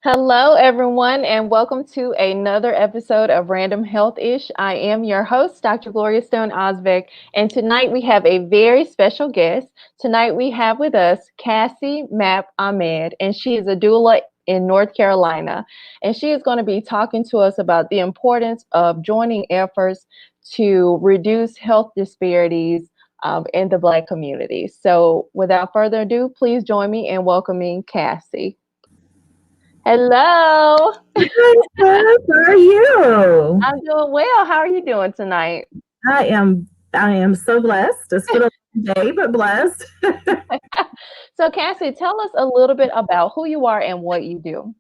Hello, everyone, and welcome to another episode of Random Health-ish. I am your host, Dr. Gloria STONE-OZBEK, and tonight we have a very special guest. Tonight we have with us Cassey Mapp-Ahmed, and she is a doula in North Carolina, and she is going to be talking to us about the importance of joining efforts to reduce health disparities in the Black community. So, without further ado, please join me in welcoming Cassey. Hello. Hi, Steph. How are you? I'm doing well. How are you doing tonight? I am so blessed. It's been a long day, but blessed. So, Cassie, tell us a little bit about who you are and what you do.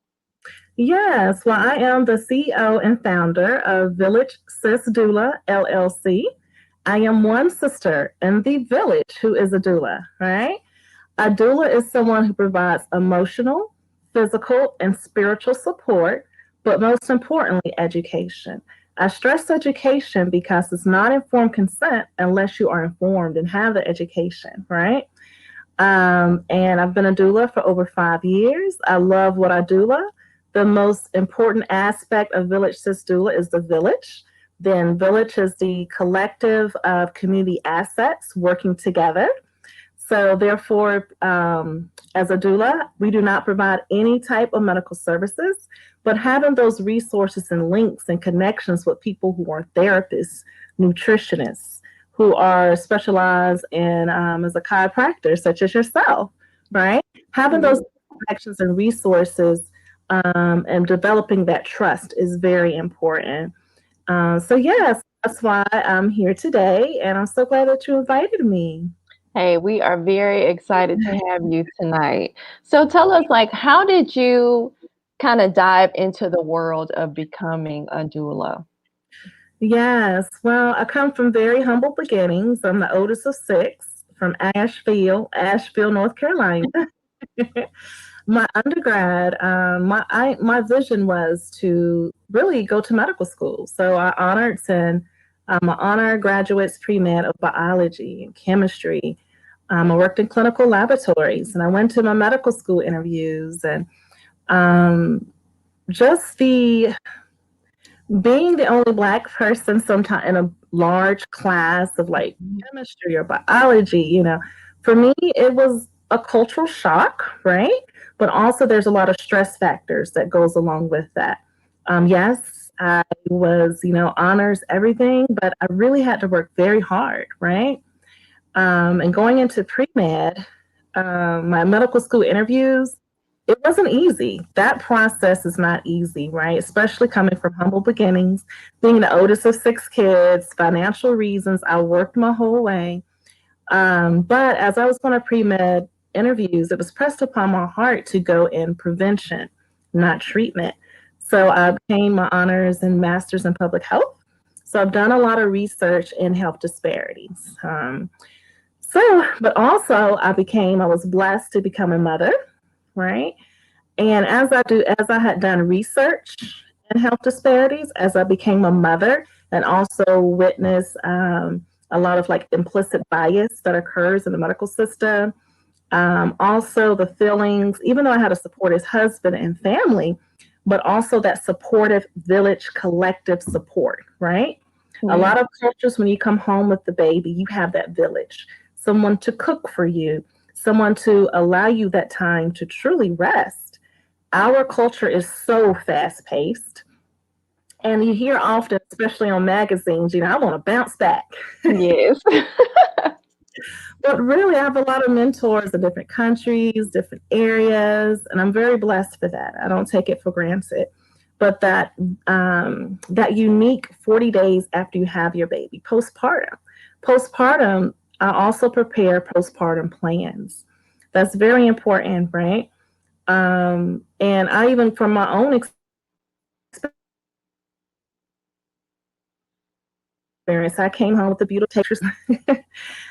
Yes, well, I am the CEO and founder of Village Sis Doula LLC. I am one sister in the village who is a doula, right? A doula is someone who provides emotional, physical, and spiritual support, but most importantly, education. I stress education because it's not informed consent unless you are informed and have the education, right? And I've been a doula for over 5 years. I love what I doula. The most important aspect of Village Sis Doula is the village. Then, village is the collective of community assets working together. So, therefore, as a doula, we do not provide any type of medical services, but having those resources and links and connections with people who are therapists, nutritionists, who are specialized in as a chiropractor, such as yourself, right? Having those connections and resources and developing that trust is very important. So, yes, that's why I'm here today, and I'm so glad that you invited me. Hey, we are very excited to have you tonight. So, tell us, how did you kind of dive into the world of becoming a doula? Yes, well, I come from very humble beginnings. I'm the oldest of six from Asheville, North Carolina. My undergrad, my vision was to really go to medical school. So I honored and I honor graduates pre-med of biology and chemistry. I worked in clinical laboratories, and I went to my medical school interviews, and um, just the being the only Black person sometime in a large class of like chemistry or biology, for me, it was a cultural shock, right? But also there's a lot of stress factors that goes along with that. Yes, I was, honors everything, but I really had to work very hard, right? And going into pre-med, my medical school interviews, it wasn't easy. That process is not easy, right? Especially coming from humble beginnings, being the oldest of six kids, financial reasons, I worked my whole way. But as I was going to pre-med interviews, it was pressed upon my heart to go in prevention, not treatment. So I obtained my honors and masters in public health. So I've done a lot of research in health disparities. But also I was blessed to become a mother, right? And as I had done research in health disparities, as I became a mother and also witnessed a lot of like implicit bias that occurs in the medical system. Also the feelings, even though I had a supportive husband and family, but also that supportive village collective support, right? A lot of cultures, when you come home with the baby, you have that village, someone to cook for you, someone to allow you that time to truly rest. Our culture is so fast paced. And you hear often, especially on magazines, I want to bounce back. Yes. But really, I have a lot of mentors in different countries, different areas, and I'm very blessed for that. I don't take it for granted. But that unique 40 days after you have your baby, postpartum, I also prepare postpartum plans. That's very important, right? And I even, from my own experience, I came home with a beautiful pictures.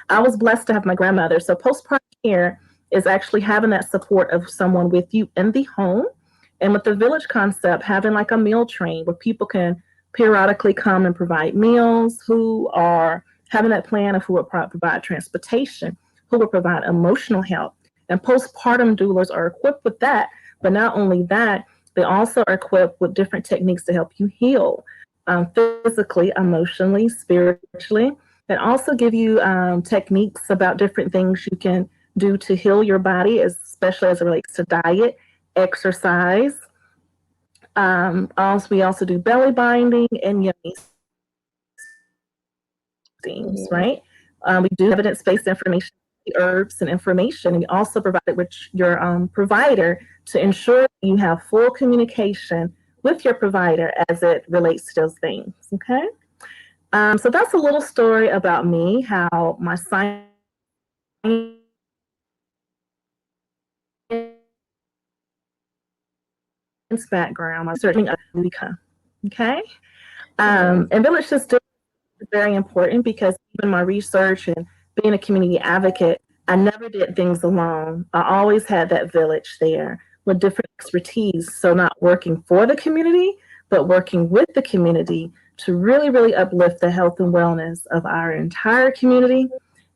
I was blessed to have my grandmother. So postpartum care is actually having that support of someone with you in the home. And with the village concept, having like a meal train where people can periodically come and provide meals, who are having that plan of who will provide transportation, who will provide emotional help. And postpartum doulas are equipped with that. But not only that, They also are equipped with different techniques to help you heal physically, emotionally, spiritually, and also give you techniques about different things you can do to heal your body, especially as it relates to diet, exercise. We also do belly binding and yoni steams, Yeah. right? We do evidence-based information, herbs and information, and we also provide it with your provider to ensure you have full communication with your provider as it relates to those things, okay? So that's a little story about me, how my science background, my searching of okay? Yes. And village system is very important because even my research and being a community advocate, I never did things alone. I always had that village there with different expertise. So not working for the community, but working with the community to really, really uplift the health and wellness of our entire community,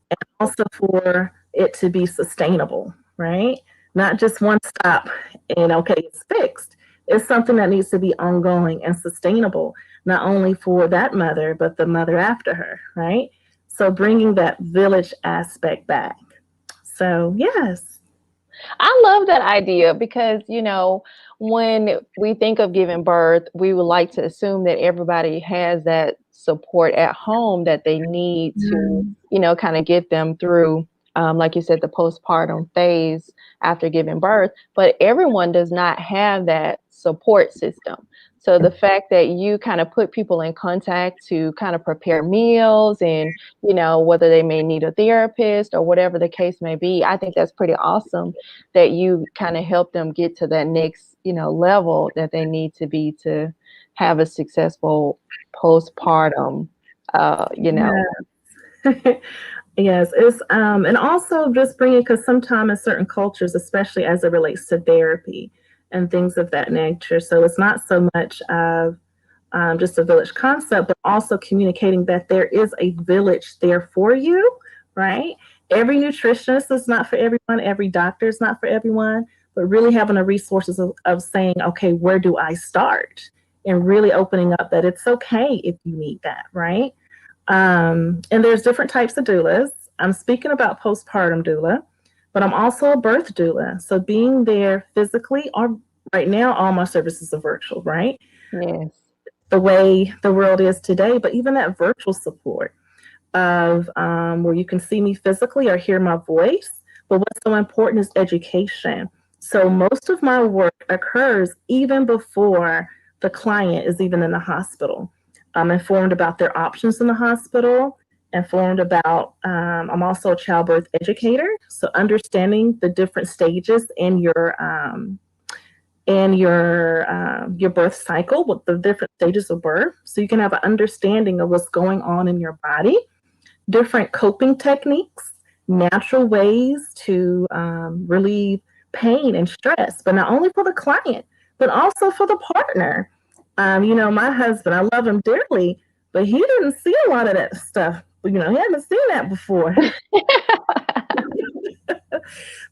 and also for it to be sustainable, right? Not just one stop and okay, it's fixed. It's something that needs to be ongoing and sustainable, not only for that mother, but the mother after her, right? So bringing that village aspect back. So, yes. I love that idea because, when we think of giving birth, we would like to assume that everybody has that support at home that they need to, Mm, kind of get them through, like you said, the postpartum phase after giving birth. But everyone does not have that support system. So the fact that you kind of put people in contact to kind of prepare meals and, whether they may need a therapist or whatever the case may be, I think that's pretty awesome that you kind of help them get to that next, level that they need to be to have a successful postpartum, you know. yeah. Yes, it's and also just bringing, because sometimes in certain cultures, especially as it relates to therapy and things of that nature, so it's not so much of just a village concept, but also communicating that there is a village there for you, right? Every nutritionist is not for everyone, every doctor is not for everyone, but really having the resources of saying, okay, where do I start? And really opening up that it's okay if you need that, right? And there's different types of doulas. I'm speaking about postpartum doula, but I'm also a birth doula. So being there physically, or right now, all my services are virtual, right? Yes. The way the world is today, but even that virtual support of where you can see me physically or hear my voice. But what's so important is education. So most of my work occurs even before the client is even in the hospital. I'm informed about their options in the hospital, informed about, I'm also a childbirth educator. So understanding the different stages in your birth cycle with the different stages of birth, so you can have an understanding of what's going on in your body, different coping techniques, natural ways to relieve pain and stress, but not only for the client, but also for the partner. My husband, I love him dearly, but he didn't see a lot of that stuff. He hadn't seen that before.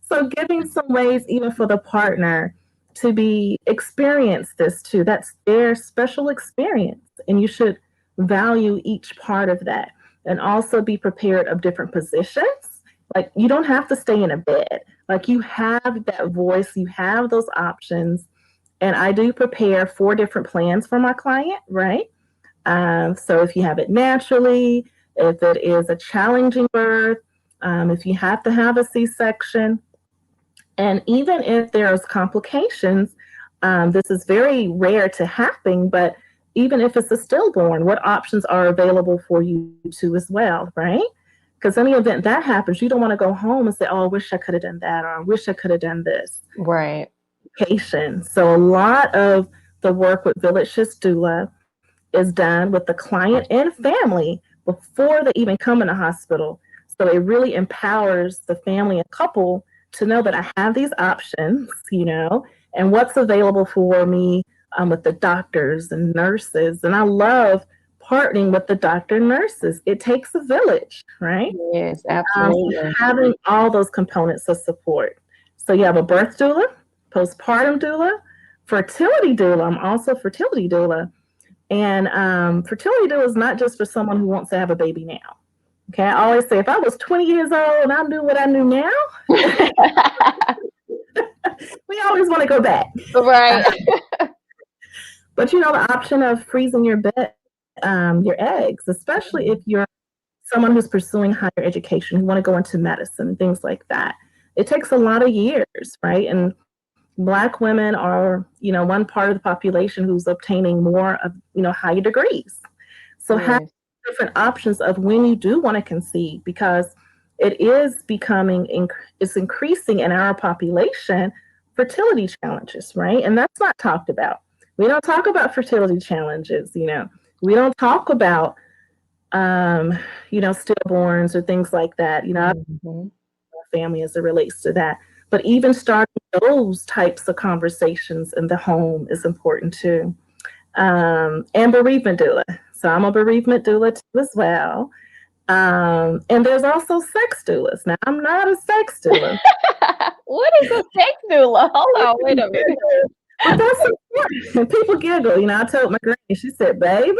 So giving some ways even for the partner to be experience this too. That's their special experience. And you should value each part of that and also be prepared of different positions. Like you don't have to stay in a bed. Like you have that voice, you have those options. And I do prepare 4 different plans for my client, right? So if you have it naturally, if it is a challenging birth, if you have to have a C-section, and even if there's complications, this is very rare to happen, but even if it's a stillborn, what options are available for you too as well, right? Because any event that happens, you don't want to go home and say, oh, I wish I could have done that, or I wish I could have done this. Right. So a lot of the work with Village Doula is done with the client and family before they even come in the hospital. So it really empowers the family and couple to know that I have these options, and what's available for me with the doctors and nurses. And I love partnering with the doctor and nurses. It takes a village, right? Yes, So absolutely. having all those components of support. So you have a birth doula, postpartum doula, fertility doula. I'm also a fertility doula. And fertility doula is not just for someone who wants to have a baby now. Okay, I always say if I was 20 years old and I knew what I knew now, we always want to go back. Right. But you know, the option of freezing your your eggs, especially if you're someone who's pursuing higher education, who want to go into medicine, things like that. It takes a lot of years, right? And Black women are, you know, one part of the population who's obtaining more of, you know, higher degrees. So Yes. have different options of when you do want to conceive, because it is becoming, it's increasing in our population, fertility challenges, right? And that's not talked about. We don't talk about fertility challenges, you know. We don't talk about, you know, stillborns or things like that. You know, Mm-hmm. family as it relates to that. But even starting those types of conversations in the home is important too. And bereavement doula. So I'm a bereavement doula too as well. And there's also sex doulas. Now I'm not a sex doula. What is a sex doula? Hold on, wait a minute. But that's important. People giggle. You know, I told my granny, she said, baby.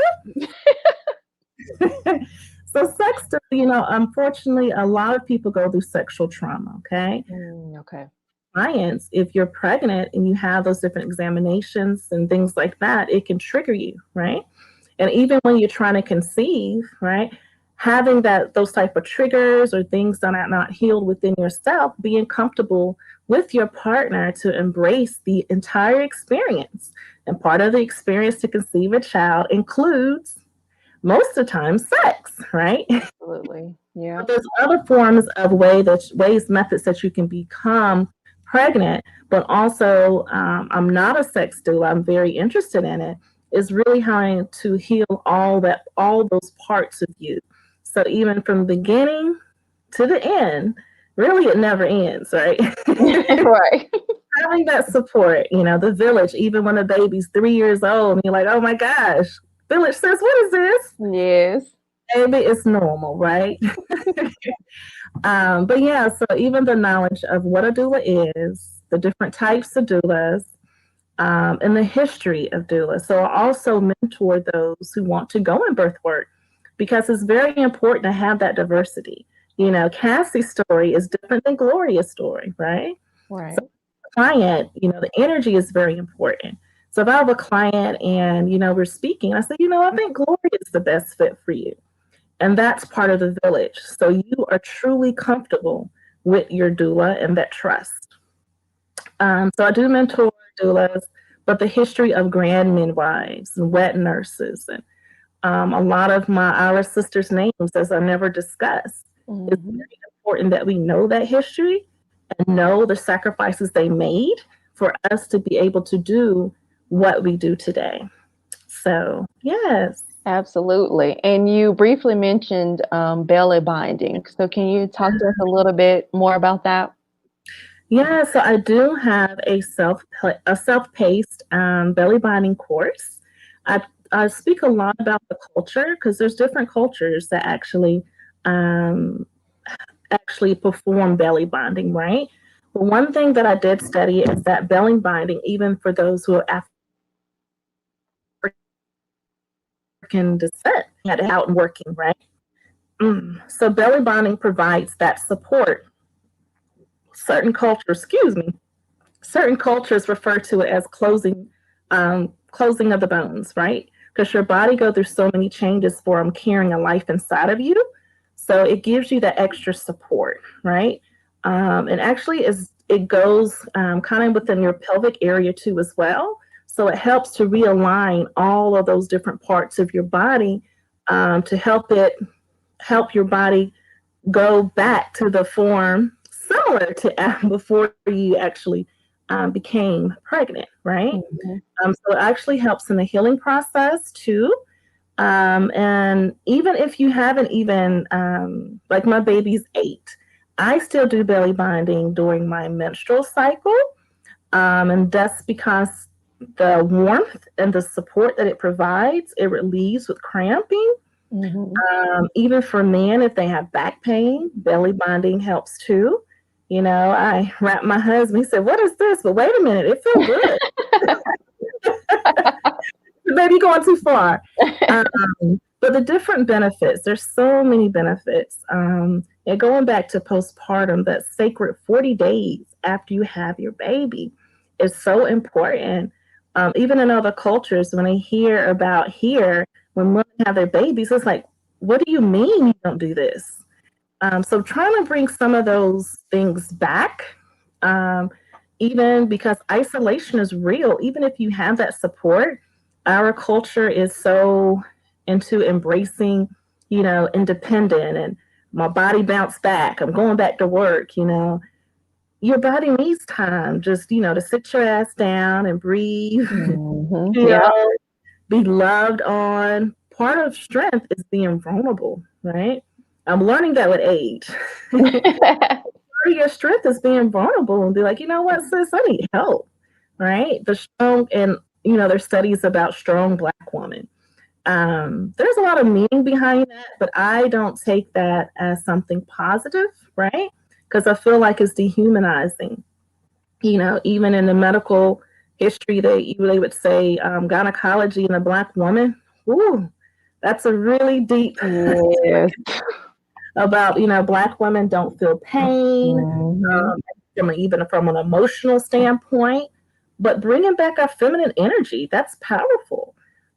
So sex, you know, unfortunately, a lot of people go through sexual trauma, okay? Okay. Clients, if you're pregnant and you have those different examinations and things like that, it can trigger you, right? And even when you're trying to conceive, right, having those type of triggers or things that are not healed within yourself, being comfortable with your partner to embrace the entire experience. And part of the experience to conceive a child includes most of the time sex, right? Absolutely. Yeah. But there's other forms of methods that you can become pregnant, but also I'm not a sex doula. I'm very interested in it. Is really how to heal all those parts of you. So even from the beginning to the end, really it never ends, right? Right. Having that support, you know, the village, even when a baby's 3 years old, and you're like, oh my gosh, village says, what is this? Yes. Baby, it's normal, right? But yeah, so even the knowledge of what a doula is, the different types of doulas, and the history of doulas. So I also mentor those who want to go in birth work, because it's very important to have that diversity. You know, Cassie's story is different than Gloria's story, right? Right. So client, you know, the energy is very important. So if I have a client and, you know, we're speaking, I say, you know, I think Gloria is the best fit for you. And that's part of the village. So you are truly comfortable with your doula and that trust. So I do mentor doulas, but the history of grand midwives and wet nurses and a lot of our sisters' names, as I never discussed, it's very important that we know that history and know the sacrifices they made for us to be able to do what we do today. So, yes. Absolutely. And you briefly mentioned belly binding. So can you talk to us a little bit more about that? Yeah, so I do have a self-paced belly binding course. I speak a lot about the culture, because there's different cultures that um, actually perform belly binding, right? But one thing that I did study is that belly binding, even for those who are African descent, had it out and working, right? So belly binding provides that support. Certain cultures refer to it as closing of the bones, right? Because your body goes through so many changes for carrying a life inside of you. So it gives you that extra support, right? And actually, it goes kind of within your pelvic area too as well. So it helps to realign all of those different parts of your body to help your body go back to the form similar to before you actually became pregnant, right? So it actually helps in the healing process too. And even if you haven't even, like my baby's 8, I still do belly binding during my menstrual cycle. And that's because the warmth and the support that it provides, it relieves with cramping. Even for men, if they have back pain, belly binding helps too. You know, I wrapped my husband. He said, "What is this?" But wait a minute, it feels good. Maybe going too far. But the different benefits, there's so many benefits. And going back to postpartum, that sacred 40 days after you have your baby is so important. Even in other cultures, when I hear about here, when women have their babies, it's like, what do you mean you don't do this? So trying to bring some of those things back, even because isolation is real, even if you have that support, our culture is so into embracing, independent and my body bounced back. I'm going back to work, Your body needs time just, to sit your ass down and breathe, Yeah. Be loved on. Part of strength is being vulnerable, right? I'm learning that with age. Part of your strength is being vulnerable and be like, you know what, sis, I need help, right? The strong, and there's studies about strong Black women. There's a lot of meaning behind that, but I don't take that as something positive, right? Because I feel like it's dehumanizing. Even in the medical history, they would say gynecology in a Black woman. Ooh, that's a really deep Yes. about Black women don't feel pain, even from an emotional standpoint. But bringing back our feminine energy, that's powerful.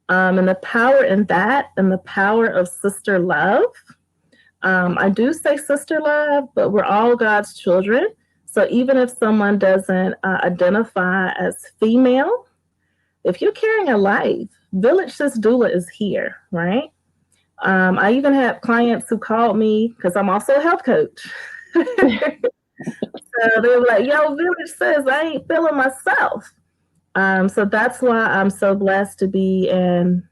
And the power in that, and the power of sister love. I do say sister love, but we're all God's children. So even if someone doesn't identify as female, if you're carrying a life, Village Sis Doula is here, right? I even have clients who called me because I'm also a health coach. So they were like, yo, Village Sis, I ain't feeling myself. So that's why I'm so blessed to be in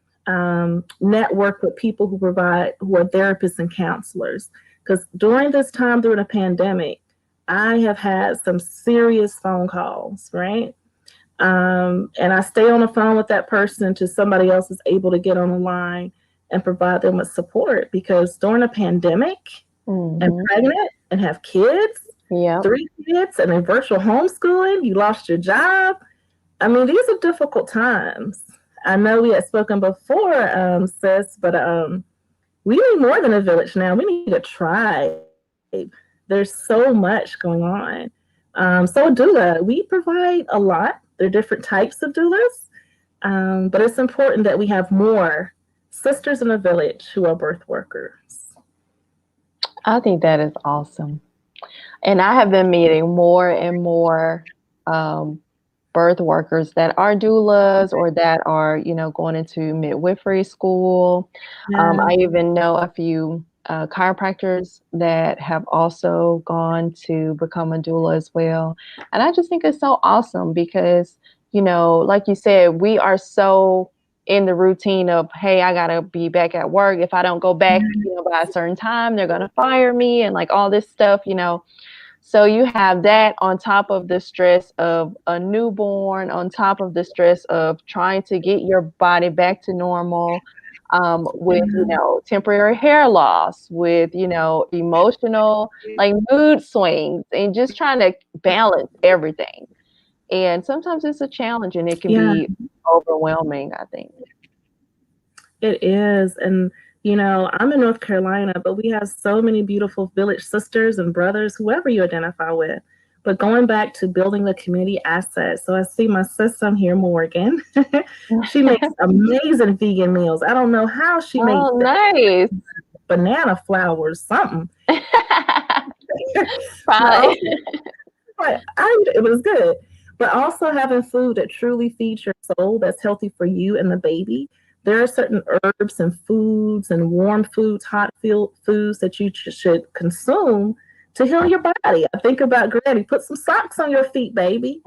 network with people who are therapists and counselors. Because during this time, during the pandemic, I have had some serious phone calls, right? And I stay on the phone with that person until somebody else is able to get on the line and provide them with support. Because during a pandemic and pregnant and have kids, 3 kids, and in virtual homeschooling, you lost your job. I mean, these are difficult times. I know we had spoken before, sis, but we need more than a village now. We need a tribe. There's so much going on. So doula, we provide a lot. There are different types of doulas, but it's important that we have more sisters in the village who are birth workers. I think that is awesome. And I have been meeting more and more birth workers that are doulas or that are, going into midwifery school. I even know a few chiropractors that have also gone to become a doula as well. And I just think it's so awesome because, like you said, we are so in the routine of, hey, I got to be back at work. If I don't go back, by a certain time, they're going to fire me and like all this stuff, So you have that on top of the stress of a newborn, on top of the stress of trying to get your body back to normal, with, temporary hair loss, with, emotional, like mood swings, and just trying to balance everything. And sometimes it's a challenge and it can be overwhelming, I think. It is. And, I'm in North Carolina, but we have so many beautiful village sisters and brothers, whoever you identify with. But going back to building the community asset. So I see my sister here, Morgan. She makes amazing vegan meals. I don't know how she makes nice. Banana flour or something. Right. But it was good. But also having food that truly feeds your soul, that's healthy for you and the baby. There are certain herbs and foods and warm foods, hot foods that you should consume to heal your body. I think about Granny, put some socks on your feet, baby.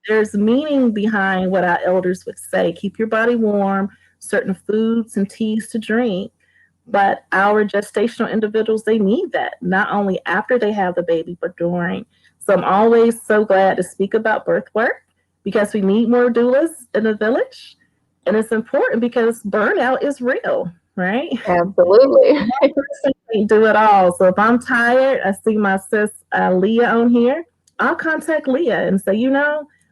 There's meaning behind what our elders would say. Keep your body warm, certain foods and teas to drink. But our gestational individuals, they need that, not only after they have the baby, but during. So I'm always so glad to speak about birth work because we need more doulas in the village. And it's important because burnout is real, right? Absolutely. One person can't do it all. So if I'm tired, I see my sis Leah on here. I'll contact Leah and say,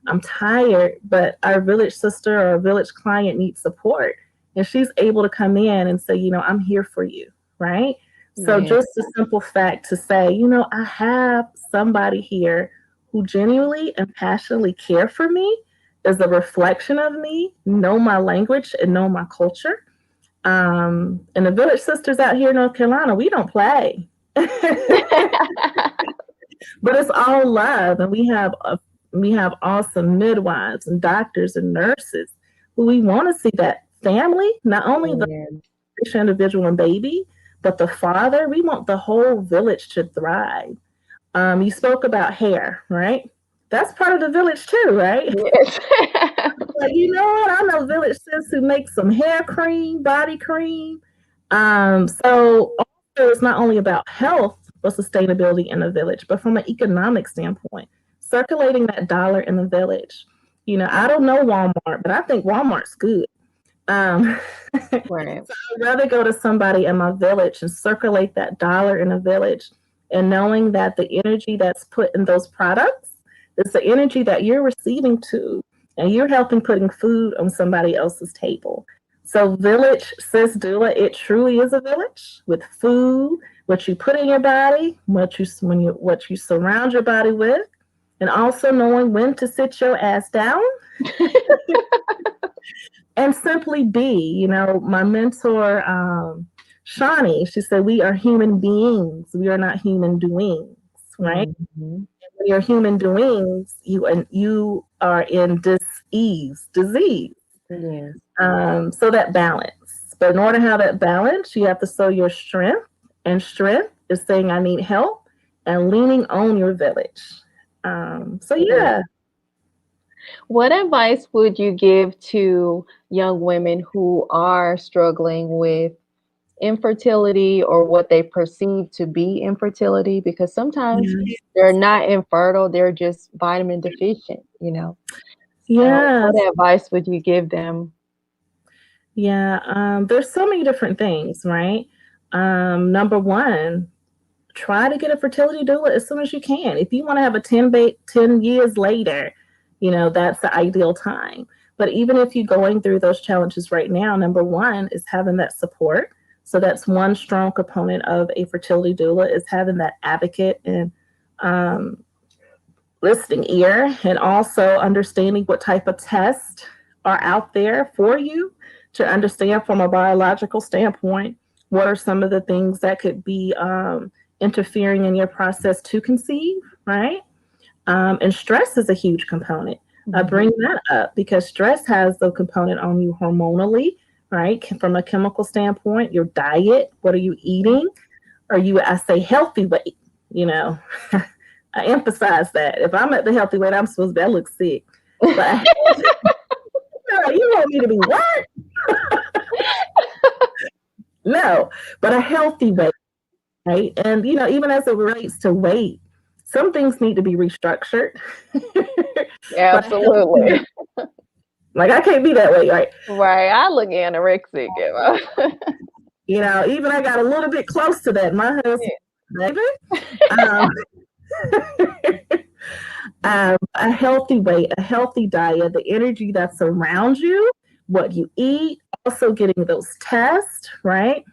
I'm tired, but our village sister or village client needs support. And she's able to come in and say, I'm here for you, right? So Yeah. just the simple fact to say, I have somebody here who genuinely and passionately care for me, is a reflection of me, know my language and know my culture. And the village sisters out here in North Carolina, we don't play. But it's all love, and we have awesome midwives and doctors and nurses who we want to see that family, not only the Yeah. individual and baby, but the father. We want the whole village to thrive. You spoke about hair, right? That's part of the village too, right? Yes. But you know what? I know village sis who makes some hair cream, body cream. So also it's not only about health but sustainability in the village, but from an economic standpoint, circulating that dollar in the village. I don't know Walmart, but I think Walmart's good. Um, so Right. I'd rather go to somebody in my village and circulate that dollar in the village, and knowing that the energy that's put in those products is the energy that you're receiving too, and you're helping putting food on somebody else's table. So village, sis doula, it truly is a village with food, what you put in your body, what you surround your body with, and also knowing when to sit your ass down and simply be. My mentor, Shawnee, she said, we are human beings. We are not human doings, right? Mhm. When you're human doings, you are in disease. Yes. So that balance. But in order to have that balance, you have to show your strength. And strength is saying, I need help, and leaning on your village. So Yeah. yeah. What advice would you give to young women who are struggling with infertility or what they perceive to be infertility? Because sometimes Yes. they're not infertile, they're just vitamin deficient. So, Yes. what advice would you give them? Yeah. There's so many different things, right? Number one, try to get a fertility doula as soon as you can. If you want to have a 10 years later, that's the ideal time. But even if you're going through those challenges right now, number one is having that support. So that's one strong component of a fertility doula, is having that advocate and um, listening ear, and also understanding what type of tests are out there for you, to understand from a biological standpoint what are some of the things that could be interfering in your process to conceive, right? And stress is a huge component. I Mhm. bring that up because stress has a component on you hormonally, right? From a chemical standpoint, your diet, what are you eating? Are you, I say, healthy weight? You know, I emphasize that. If I'm at the healthy weight, I'm supposed to be, I look sick. But you want me to be what? No, but a healthy weight, right? And, even as it relates to weight, some things need to be restructured. But a healthy weight, Absolutely. like I can't be that way, right? Right. I look anorexic. Even I got a little bit close to that. My husband, baby. Um, a healthy weight, a healthy diet, the energy that's around you, what you eat, also getting those tests, right?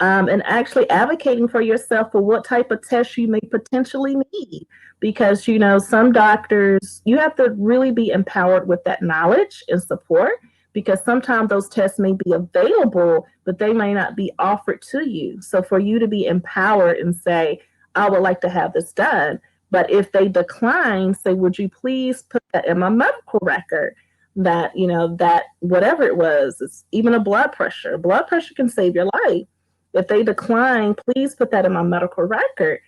And actually advocating for yourself for what type of test you may potentially need. Because, some doctors, you have to really be empowered with that knowledge and support, because sometimes those tests may be available, but they may not be offered to you. So for you to be empowered and say, I would like to have this done. But if they decline, say, would you please put that in my medical record? That, that whatever it was, it's even a blood pressure. Blood pressure can save your life. If they decline, please put that in my medical record,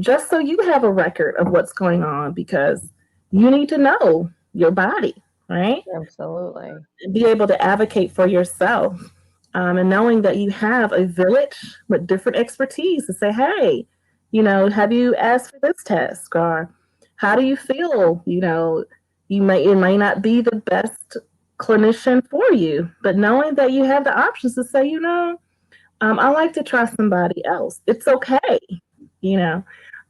just so you have a record of what's going on, because you need to know your body, right? Absolutely. Be able to advocate for yourself, and knowing that you have a village with different expertise to say, hey, have you asked for this test? Or how do you feel? It may not be the best clinician for you, but knowing that you have the options to say, I like to try somebody else. It's okay, you know.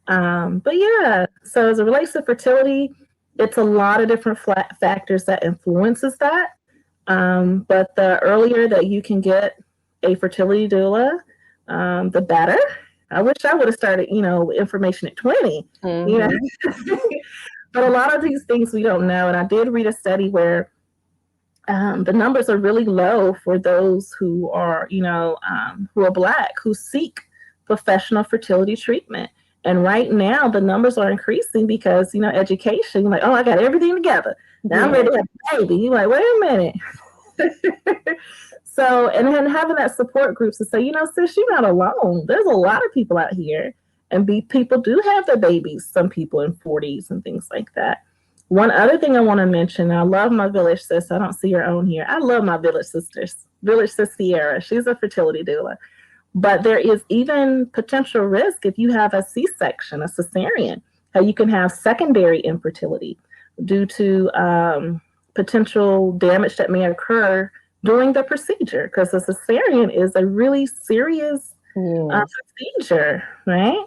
But yeah, so as it relates to fertility, It's a lot of different factors that influences that. But the earlier that you can get a fertility doula, the better. I wish I would have started, information at 20. You know, but a lot of these things we don't know. And I did read a study where the numbers are really low for those who are, who are Black, who seek professional fertility treatment. And right now, the numbers are increasing because, education, like, oh, I got everything together. Now I'm ready to have a baby. You're like, wait a minute. So, and then having that support group to say, sis, you're not alone. There's a lot of people out here, and people do have their babies, some people in 40s and things like that. One other thing I want to mention, I love my village sis. I don't see your own here. I love my village sisters. Village sis Sierra, she's a fertility doula. But there is even potential risk if you have a C-section, a cesarean, how you can have secondary infertility due to potential damage that may occur during the procedure, because a cesarean is a really serious procedure, right?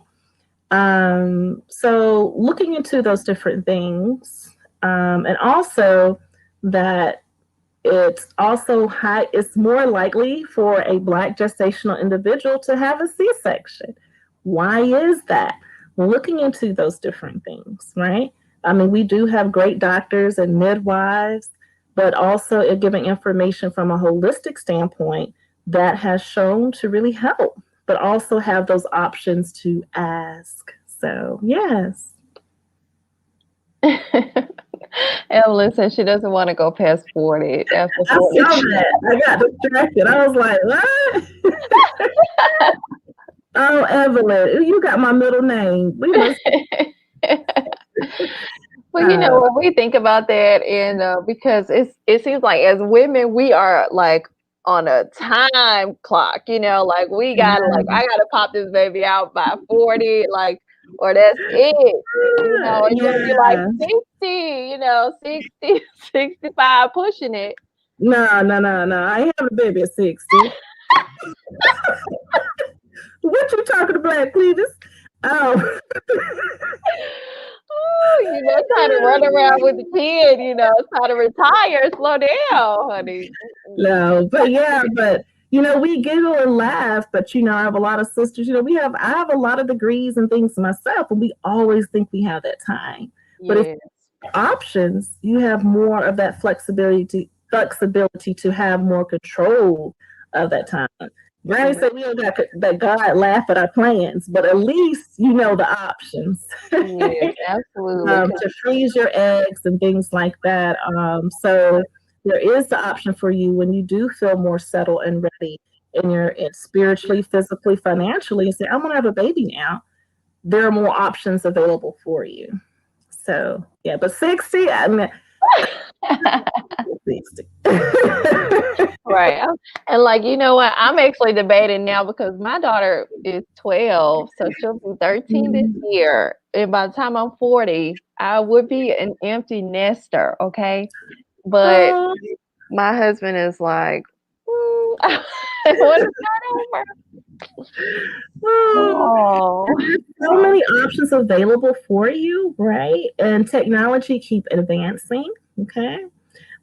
So looking into those different things, and also that it's also it's more likely for a Black gestational individual to have a C-section. Why is that? Looking into those different things, right? I mean, we do have great doctors and midwives, but also giving information from a holistic standpoint that has shown to really help, but also have those options to ask. So, yes. Evelyn said she doesn't want to go past 40. After 40. I saw that. I got distracted. I was like, what? Oh, Evelyn, you got my middle name. We must. Well, when we think about that, and because it seems like as women, we are like on a time clock, like we gotta, like, I gotta pop this baby out by 40, like, or that's it, and you'll be like 60, 60, 65, pushing it. No. I ain't having a baby at 60. What you talking about, Cletus? Oh. Trying to run around with the kid, trying to retire, slow down, honey. No, but we giggle and laugh, but I have a lot of sisters, I have a lot of degrees and things myself, and we always think we have that time. Yes. But if you have options, you have more of that flexibility to have more control of that time. Granny said we don't got that God laugh at our plans, but at least the options. Yes, absolutely. To freeze your eggs and things like that. So there is the option for you when you do feel more settled and ready, and you're spiritually, physically, financially, and say, I'm gonna have a baby now. There are more options available for you. So yeah, but 60, I mean 60. Right. And like, you know what? I'm actually debating now because my daughter is 12, so she'll be 13 this year. And by the time I'm 40, I would be an empty nester, okay? But my husband is like, I want to start over. There's so many options available for you, right? And technology keep advancing, okay?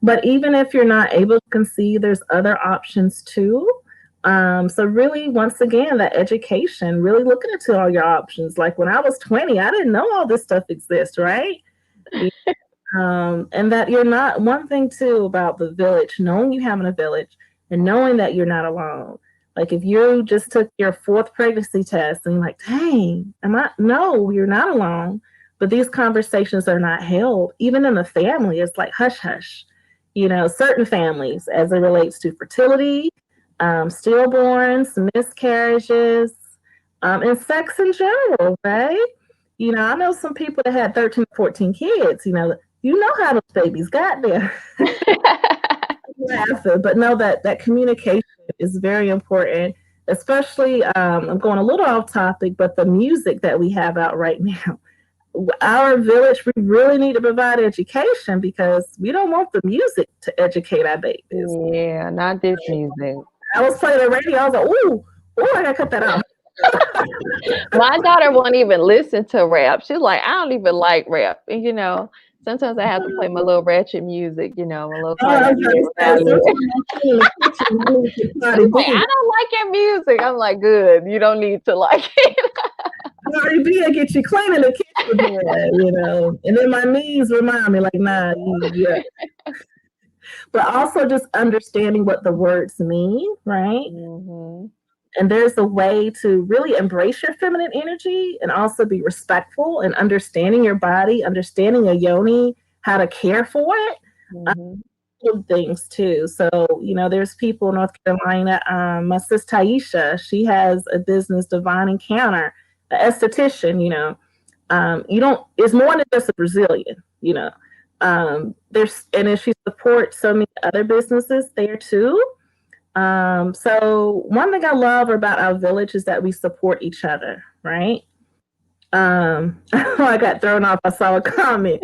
But even if you're not able to conceive, there's other options too. So really, once again, that education, really looking into all your options. Like when I was 20, I didn't know all this stuff exists, right? And that you're not, one thing too about the village, knowing you having a village and knowing that you're not alone. Like if you just took your 4th pregnancy test and you're like, dang, no, you're not alone. But these conversations are not held. Even in the family, it's like hush, hush. Certain families as it relates to fertility, stillborns, miscarriages, and sex in general, right? I know some people that had 13, 14 kids, how those babies got there. But know that communication is very important, especially, I'm going a little off topic, but the music that we have out right now. Our village, we really need to provide education because we don't want the music to educate our babies. Yeah, not this music. I was playing the radio. I was like, ooh, I gotta cut that out. My daughter won't even listen to rap. She's like, I don't even like rap. And Sometimes I have to play my little ratchet music, my little Oh, I Cardi was B gonna or say, Riley. sometimes I'm in the kitchen, I need to Cardi She's like, B. I don't like your music. I'm like, good. You don't need to like it. Cardi B will get you clean in the kitchen, boy. And then my knees remind me, like, nah, yeah. But also just understanding what the words mean, right? Mm-hmm. And there's a way to really embrace your feminine energy and also be respectful and understanding your body, understanding a yoni, how to care for it. Mm-hmm. Things too. So, there's people in North Carolina. My sis Taisha, she has a business, Divine Encounter, an esthetician. You don't. It's more than just a Brazilian. There's and then she supports so many other businesses there too. So one thing I love about our village is that we support each other, right? I got thrown off. I saw a comment.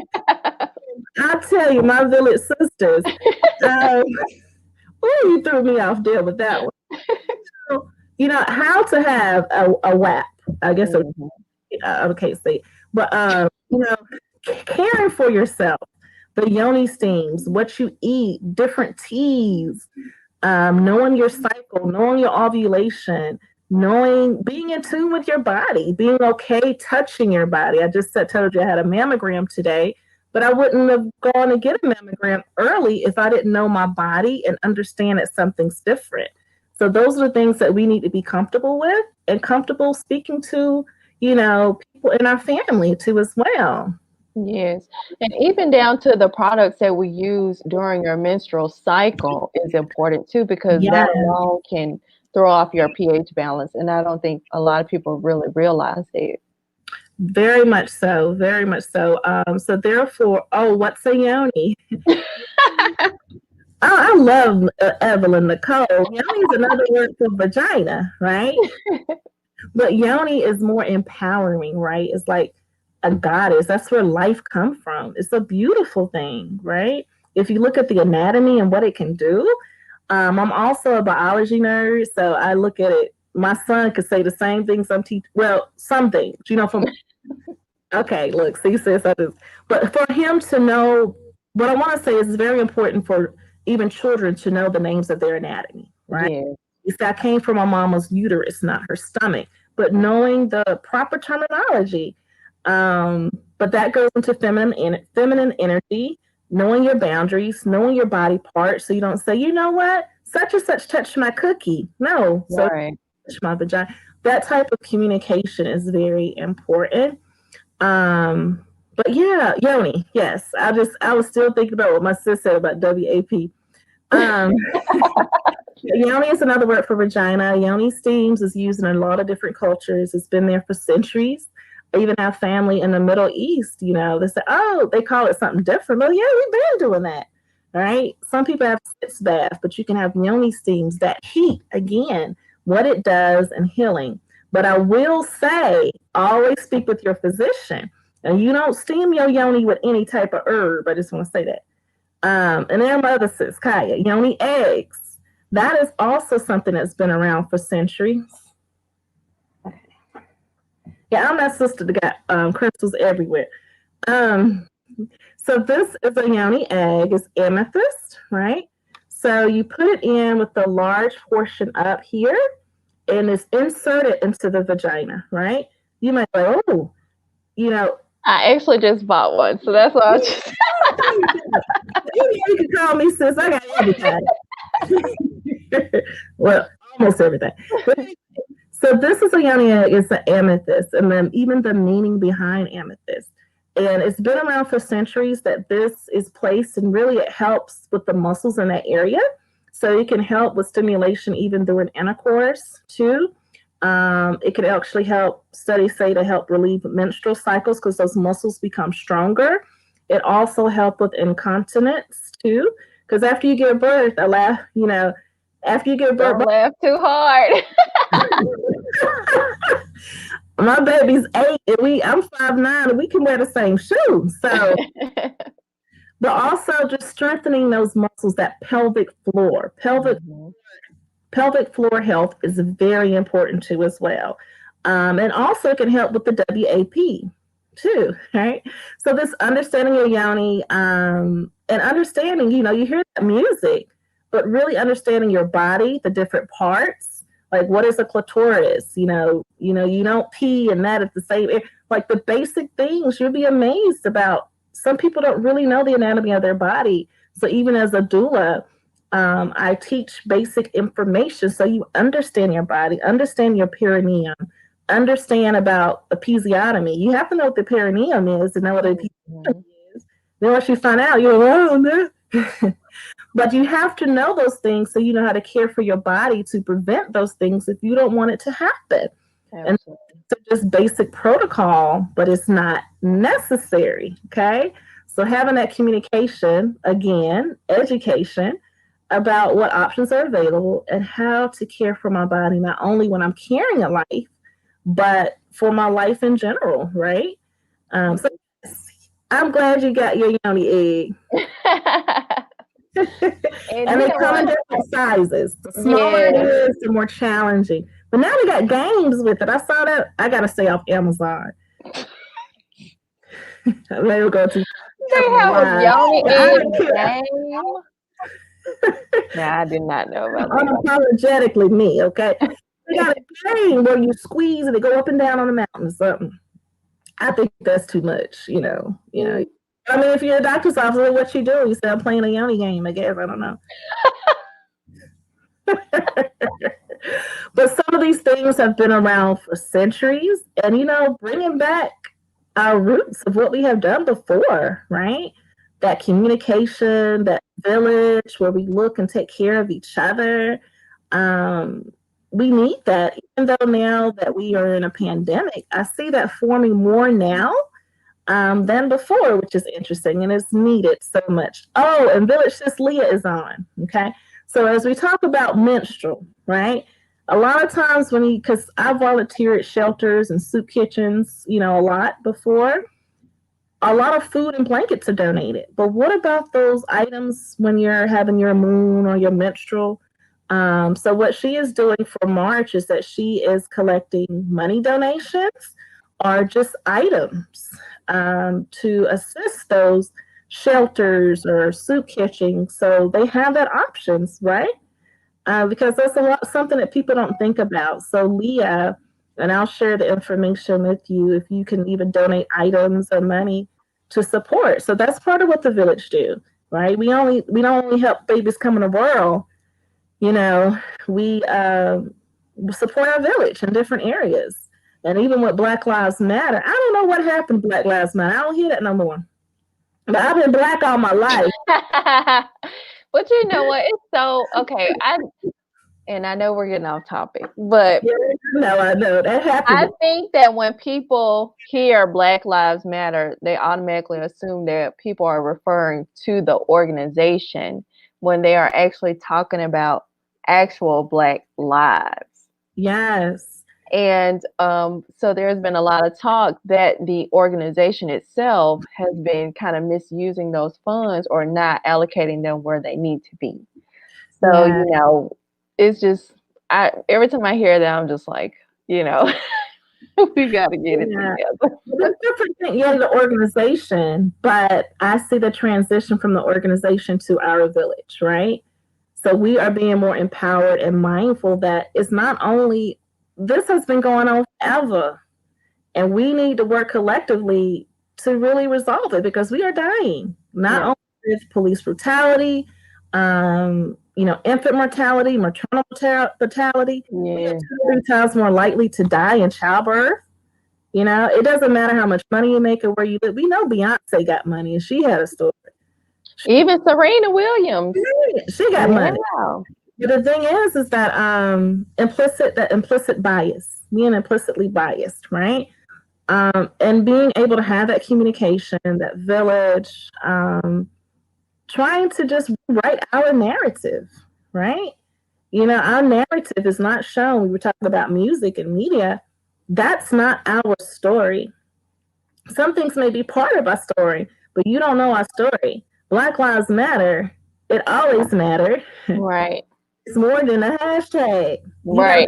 I tell you, my village sisters. Um, you threw me off there with that one. So, how to have a WAP. I guess Mm-hmm. I can't say, but caring for yourself, the yoni steams, what you eat, different teas, knowing your cycle, knowing your ovulation, being in tune with your body, being okay touching your body. I just told you I had a mammogram today, but I wouldn't have gone to get a mammogram early if I didn't know my body and understand that something's different. So those are the things that we need to be comfortable with and comfortable speaking to, people in our family too as well. Yes. And even down to the products that we use during your menstrual cycle is important too, because Yeah, that alone can throw off your pH balance. And I don't think a lot of people really realize it. very much so. Very much so. So therefore, what's a yoni? I love Evelyn Nicole. Yoni is another word for vagina, right? But yoni is more empowering, right? It's like a goddess. That's where life comes from. It's a beautiful thing, right? If you look at the anatomy and what it can do, I'm also a biology nerd, so I look at it. My son could say the same thing. Some things, from okay, look, see, sis, I just, but for him to know, what I want to say is very important for even children to know the names of their anatomy, right? Yes. You see, I came from my mama's uterus, not her stomach, but knowing the proper terminology. But that goes into feminine energy, knowing your boundaries, knowing your body parts, so you don't say, you know what, such and such touched my cookie. No, so Right. touch my vagina. That type of communication is very important. Um, but yeah, yoni, yes. I was still thinking about what my sis said about WAP. Um, Yoni is another word for vagina. Yoni steams is used in a lot of different cultures. It's been there for centuries. I even have family in the Middle East, they say, oh, they call it something different. Oh, yeah, we've been doing that. All right. Some people have sitz bath, but you can have yoni steams, that heat, again, what it does and healing. But I will say, always speak with your physician. And you don't steam your yoni with any type of herb. I just want to say that. And then my other sis, Kaya, yoni eggs. That is also something that's been around for centuries. Yeah, I'm that sister that got crystals everywhere. Um, so this is a yoni egg. It's amethyst, right? So you put it in with the large portion up here, and it's inserted into the vagina, right? You might go, oh, you know. I actually just bought one, so that's why I was just You can call me sis. I got everything. Well, almost everything. But so this is a yoni egg. It's an amethyst, and then even the meaning behind amethyst. And it's been around for centuries that this is placed, and really it helps with the muscles in that area. So it can help with stimulation even during intercourse too. It can actually help, studies say, to help relieve menstrual cycles because those muscles become stronger. It also helps with incontinence too, because after you give birth, after you give birth, don't laugh too hard. my baby's 8 and I'm 5'9" and we can wear the same shoes. So, but also just strengthening those muscles, that pelvic floor. Pelvic floor health is very important too as well. And also it can help with the WAP too, right? So this understanding your yoni, and understanding, you know, you hear that music, but really understanding your body, the different parts, like what is a clitoris, you don't pee and that at the same, like the basic things, you'll be amazed about. Some people don't really know the anatomy of their body. So even as a doula, I teach basic information so you understand your body, understand your perineum, understand about episiotomy. You have to know what the perineum is to know what the episiotomy is. Then once you find out, you're like, oh, no. But you have to know those things so you know how to care for your body to prevent those things if you don't want it to happen. Absolutely. And so just basic protocol, but it's not necessary. Okay. So having that communication, again, education about what options are available and how to care for my body, not only when I'm carrying a life, but for my life in general, right? So I'm glad you got your yoni egg. And they come in different sizes. The smaller it is, the more challenging. But now we got games with it. I saw that. I gotta stay off Amazon. Maybe we'll go to. They have a yoni egg game. Yeah, I did not know about that. Unapologetically me, okay? We got a game where you squeeze and they go up and down on the mountain or something. I think that's too much, you know. I mean, if you're a doctor's office, what you do? You say, I'm playing a yoni game, I guess. I don't know. But some of these things have been around for centuries. And, bringing back our roots of what we have done before, right? That communication, that village where we look and take care of each other. We need that, even though now that we are in a pandemic, I see that forming more now than before, which is interesting and it's needed so much. Oh, and Village Sis Leah is on. Okay. So as we talk about menstrual, right? A lot of times because I volunteer at shelters and soup kitchens, a lot before, a lot of food and blankets are donated. But what about those items when you're having your moon or your menstrual? So what she is doing for March is that she is collecting money donations or just items to assist those shelters or soup kitchens, so they have that options, right? Because that's something that people don't think about. So Leah, and I'll share the information with you if you can even donate items or money to support. So that's part of what the village do, right? We don't only help babies come in the world. We support our village in different areas. And even with Black Lives Matter, I don't know what happened to Black Lives Matter. I don't hear that no more. But I've been Black all my life. But you know what? It's so, okay. I know we're getting off topic, but I know. That happens. I think that when people hear Black Lives Matter, they automatically assume that people are referring to the organization when they are actually talking about actual Black lives. Yes. And so there's been a lot of talk that the organization itself has been kind of misusing those funds or not allocating them where they need to be. So, it's just, every time I hear that, I'm just like, we got to get it together. It's different thing, the organization, but I see the transition from the organization to our village, right? So we are being more empowered and mindful that it's not only, this has been going on forever, and we need to work collectively to really resolve it because we are dying, not only with police brutality, infant mortality, maternal mortality. We are 2 or 3 times more likely to die in childbirth. It doesn't matter how much money you make or where you live. We know Beyonce got money and she had a story. Even Serena Williams. She got money. But the thing is that implicit bias, being implicitly biased, right? And being able to have that communication, that village, trying to just write our narrative, right? Our narrative is not shown. We were talking about music and media. That's not our story. Some things may be part of our story, but you don't know our story. Black Lives Matter. It always mattered. Right. It's more than a hashtag. Right.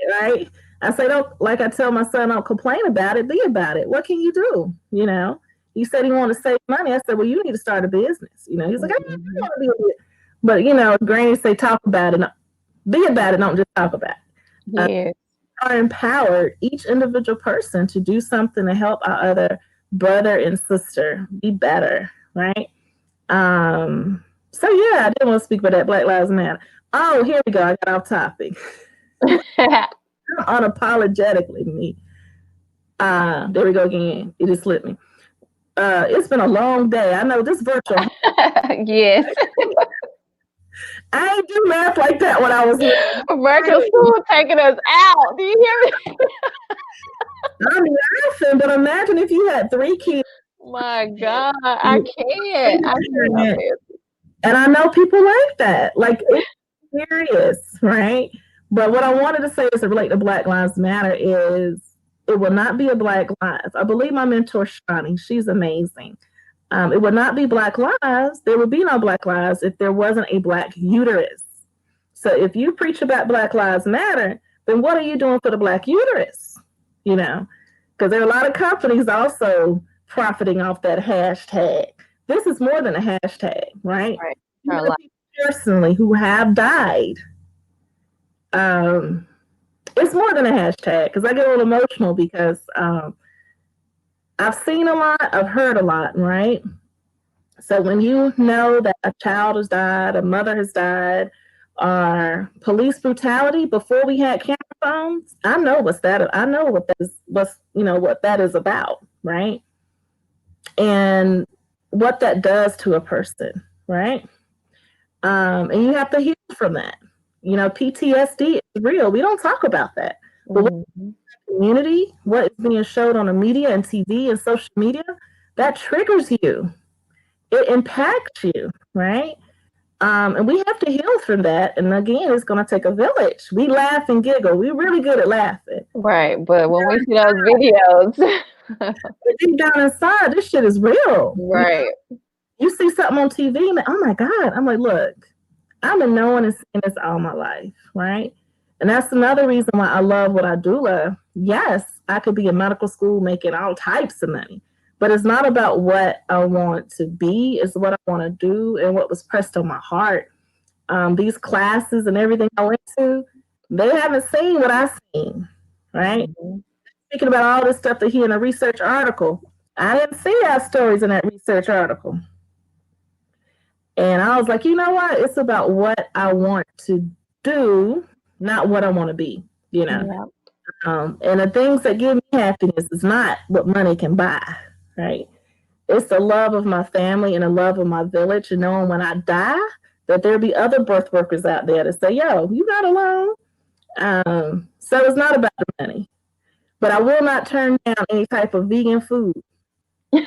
Right. I say, don't, like I tell my son, don't complain about it, be about it. What can you do? You know, he said he wanted to save money. I said, well, you need to start a business. You know, he's like, I don't want to be a business. But, you know, Granny say, talk about it, be about it, don't just talk about it. Yes. Are empowered, each individual person, to do something to help our other brother and sister be better, right? So yeah, I didn't want to speak about that Black Lives Matter. Oh, here we go. I got off topic. Unapologetically me. There we go again. It just slipped me. It's been a long day. I know this virtual. Yes. I ain't do math like that when I was little. Virtual school taking us out. Do you hear me? I'm laughing, but imagine if you had 3 kids. My God, I can't. I can't. And I know people like that. Like, it's serious, right? But what I wanted to say is to relate to Black Lives Matter is it will not be a Black Lives. I believe my mentor, Shani, she's amazing. It would not be Black lives. There would be no Black lives if there wasn't a Black uterus. So if you preach about Black Lives Matter, then what are you doing for the Black uterus? You know, because there are a lot of companies also profiting off that hashtag. This is more than a hashtag, right? Right. People personally who have died. It's more than a hashtag, because I get a little emotional because I've seen a lot, I've heard a lot, right? So when you know that a child has died, a mother has died, or police brutality before we had camera phones, I know what that is about, right? And what that does to a person, right? And you have to heal from that. You know, PTSD is real. We don't talk about that. But community, what is being showed on the media and TV and social media, that triggers you. It impacts you, right? And we have to heal from that. And again, it's going to take a village. We laugh and giggle. We're really good at laughing. Right. But when we see those videos, deep down inside, this shit is real. Right. You see something on TV, and oh my God. I'm like, look, I've been knowing and seeing this all my life, right? And that's another reason why I love what I do. Yes, I could be in medical school making all types of money, but it's not about what I want to be. It's what I want to do and what was pressed on my heart. These classes and everything I went to, they haven't seen what I've seen, right? Speaking about all this stuff they hear in a research article, I didn't see our stories in that research article. And I was like, you know what? It's about what I want to do, not what I want to be, you know? Yeah. And the things that give me happiness is not what money can buy, right? It's the love of my family and the love of my village, and knowing when I die that there'll be other birth workers out there to say, yo, you not alone. So it's not about the money. But I will not turn down any type of vegan food. You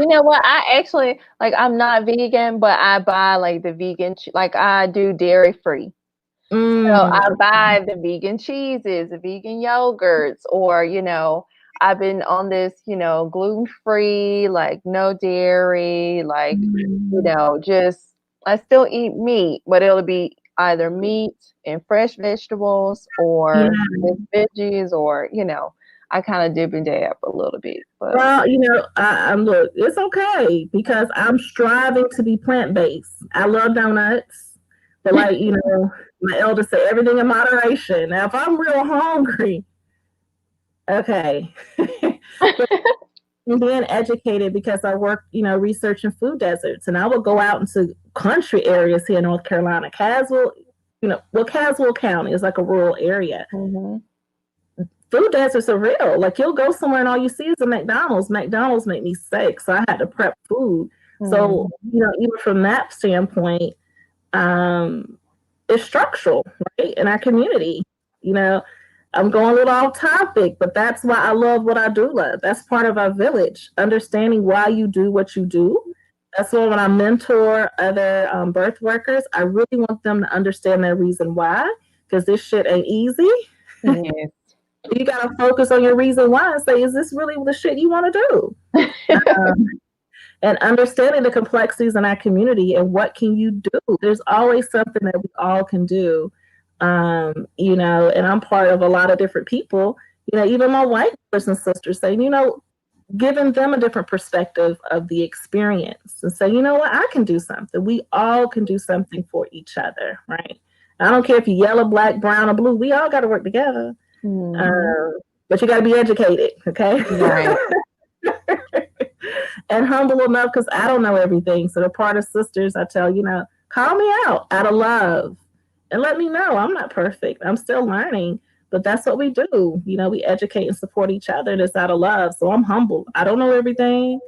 know what? I actually, like, I'm not vegan, but I buy like the vegan, like I do dairy free. So I buy the vegan cheeses, the vegan yogurts, or, you know, I've been on this, you know, gluten-free, like no dairy, like, you know, just, I still eat meat, but it'll be either meat and fresh vegetables or veggies, or, you know, I kind of dip and dab a little bit. But. Well, you know, look, it's okay because I'm striving to be plant-based. I love donuts, but like, you know, my elders say everything in moderation. Now, if I'm real hungry, okay. But I'm being educated because I work, you know, researching food deserts, and I will go out into country areas here in North Carolina. Caswell, you know, well, Caswell County is like a rural area. Food deserts are real. Like, you'll go somewhere and all you see is a McDonald's. McDonald's make me sick, so I had to prep food. So, you know, even from that standpoint, it's structural, right, in our community. You know, I'm going a little off topic, but that's why I love what I do. That's part of our village, understanding why you do what you do. That's why when I mentor other birth workers, I really want them to understand their reason why, because this shit ain't easy. Yes. You got to focus on your reason why and say, is this really the shit you want to do? And understanding the complexities in our community and what can you do. There's always something that we all can do You know, and I'm part of a lot of different people, you know, even my white brothers and sisters saying, you know, giving them a different perspective of the experience and say, you know what, I can do something. We all can do something for each other, right? I don't care if you're yellow, black, brown, or blue. We all got to work together. But you got to be educated, okay? Right. And humble enough because I don't know everything. So the part of sisters, I tell, you know, call me out of love and let me know I'm not perfect. I'm still learning, but that's what we do. You know, we educate and support each other. And it's out of love. So I'm humble. I don't know everything,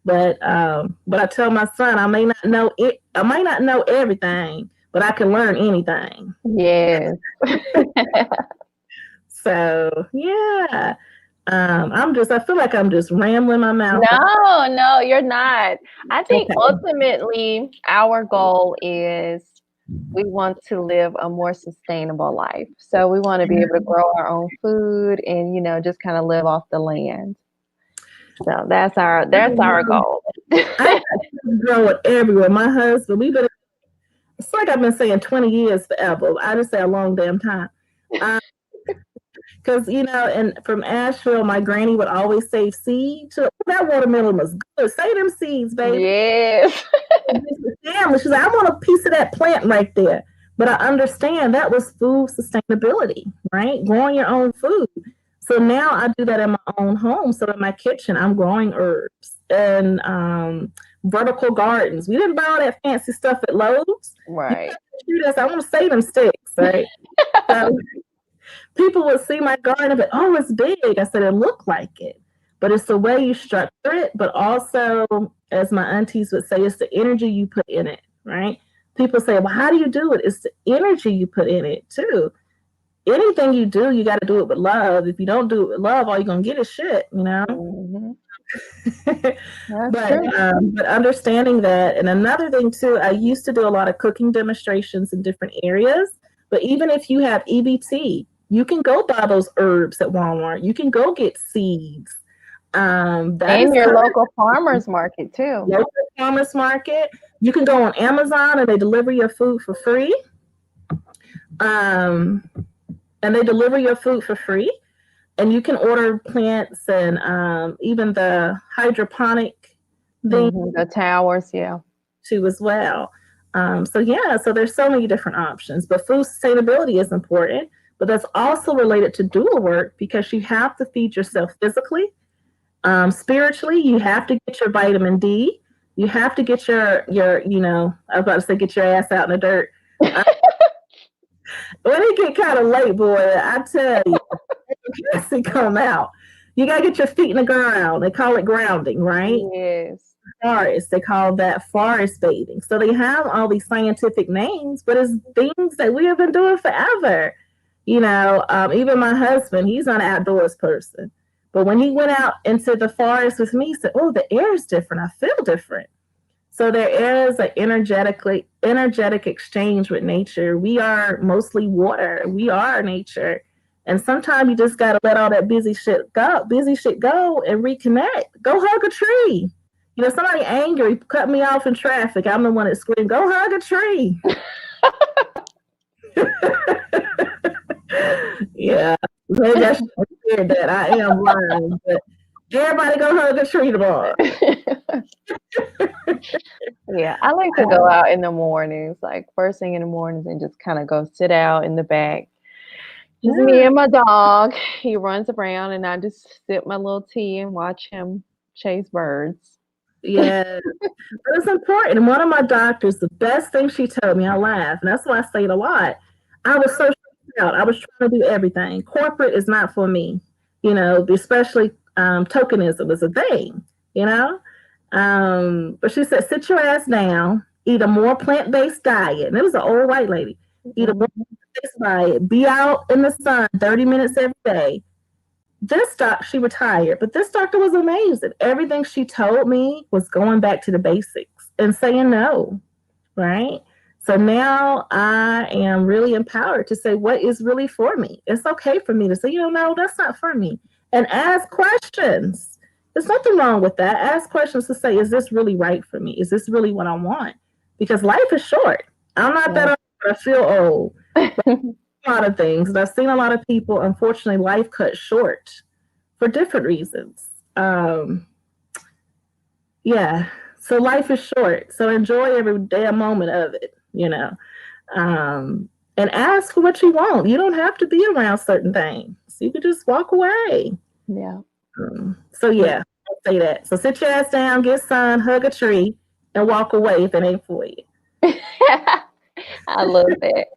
but I tell my son I may not know it. I might not know everything, but I can learn anything. Yes. So yeah. I feel like I'm just rambling my mouth. No, you're not. I think ultimately our goal is we want to live a more sustainable life. So we want to be able to grow our own food and, you know, just kind of live off the land. So that's our goal. I grow it everywhere. My husband, it's like I've been saying 20 years forever. I just say a long damn time. Because, you know, and from Asheville, my granny would always save seeds. That watermelon was good. Save them seeds, baby. Yes. She's like, I want a piece of that plant right there. But I understand that was food sustainability, right? Growing your own food. So now I do that in my own home. So in my kitchen, I'm growing herbs and vertical gardens. We didn't buy all that fancy stuff at Lowe's. Right. I want to save them sticks, right? So people would see my garden and be, oh, it's big. I said, it looked like it. But it's the way you structure it, but also, as my aunties would say, it's the energy you put in it, right? People say, well, how do you do it? It's the energy you put in it, too. Anything you do, you got to do it with love. If you don't do it with love, all you're going to get is shit, you know? But understanding that. And another thing, too, I used to do a lot of cooking demonstrations in different areas. But even if you have EBT, you can go buy those herbs at Walmart. You can go get seeds. And your local farmers market too. Local farmers market. You can go on Amazon and they deliver your food for free. And you can order plants and even the hydroponic thing. The towers, yeah. Too as well. So there's so many different options. But food sustainability is important, but that's also related to doula work because you have to feed yourself physically. Spiritually, you have to get your vitamin D. You have to get your you know, I was about to say get your ass out in the dirt. When it get kind of late, boy, I tell you, it come out. You gotta get your feet in the ground. They call it grounding, right? Yes. Forest, they call that forest bathing. So they have all these scientific names, but it's things that we have been doing forever. You know, even my husband, he's not an outdoors person. But when he went out into the forest with me, he said, oh, the air is different. I feel different. So there is an energetic exchange with nature. We are mostly water. We are nature. And sometimes you just got to let all that busy shit go and reconnect. Go hug a tree. You know, somebody angry, cut me off in traffic. I'm the one that screamed, go hug a tree. Yeah. Maybe I should hear that. I am lying. But everybody go hug a tree tomorrow. Yeah, I like to go out in the mornings, like first thing in the mornings, and just kind of go sit out in the back. Just me and my dog. He runs around, and I just sip my little tea and watch him chase birds. Yeah, but it's important. And one of my doctors, the best thing she told me, I laugh, and that's why I say it a lot. I was so stressed out. I was trying to do everything. Corporate is not for me, you know, especially tokenism is a thing, you know. But she said, sit your ass down, eat a more plant-based diet. And it was an old white lady. Eat a more plant-based diet. Be out in the sun 30 minutes every day. She retired, but this doctor was amazing. Everything she told me was going back to the basics and saying no, right? So now I am really empowered to say what is really for me. It's okay for me to say, no, that's not for me. And ask questions. There's nothing wrong with that. Ask questions to say, is this really right for me? Is this really what I want? Because life is short. I'm not that old, but I feel old. a lot of things. And I've seen a lot of people, unfortunately, life cut short for different reasons. Yeah. So life is short. So enjoy every damn moment of it, and ask for what you want. You don't have to be around certain things. You could just walk away. Yeah. So yeah, I'll say that. So sit your ass down, get sun, hug a tree, and walk away if it ain't for you. I love that.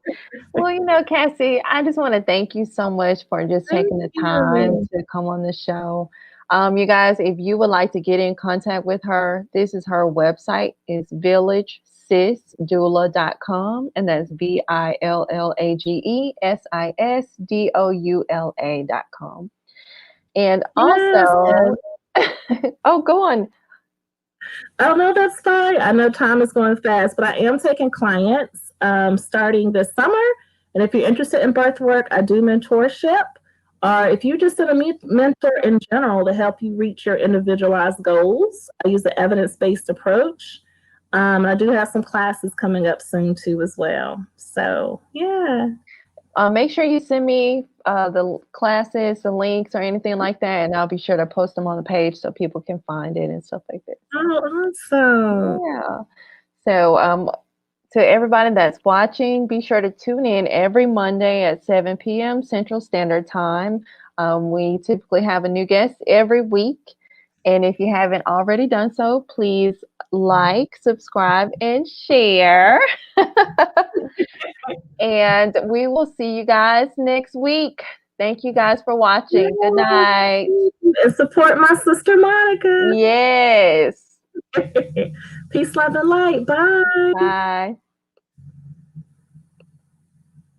Well, Cassie, I just want to thank you so much for just taking the time to come on the show. You guys, if you would like to get in contact with her, this is her website. It's villagesisdoula.com, and that's villagesisdoula.com. And also, oh, go on. Oh, no, that's fine. I know time is going fast, but I am taking clients starting this summer. And if you're interested in birth work, I do mentorship. Or if you're just in a mentor in general to help you reach your individualized goals, I use the evidence-based approach. I do have some classes coming up soon too as well. So yeah. Make sure you send me the classes, the links, or anything like that, and I'll be sure to post them on the page so people can find it and stuff like that. Oh, awesome. Yeah. So to everybody that's watching, be sure to tune in every Monday at 7 p.m. Central Standard Time. We typically have a new guest every week. And if you haven't already done so, please like, subscribe, and share. And we will see you guys next week. Thank you guys for watching. Good night. And support my sister Monica. Yes. Peace, love, and light. Bye. Bye.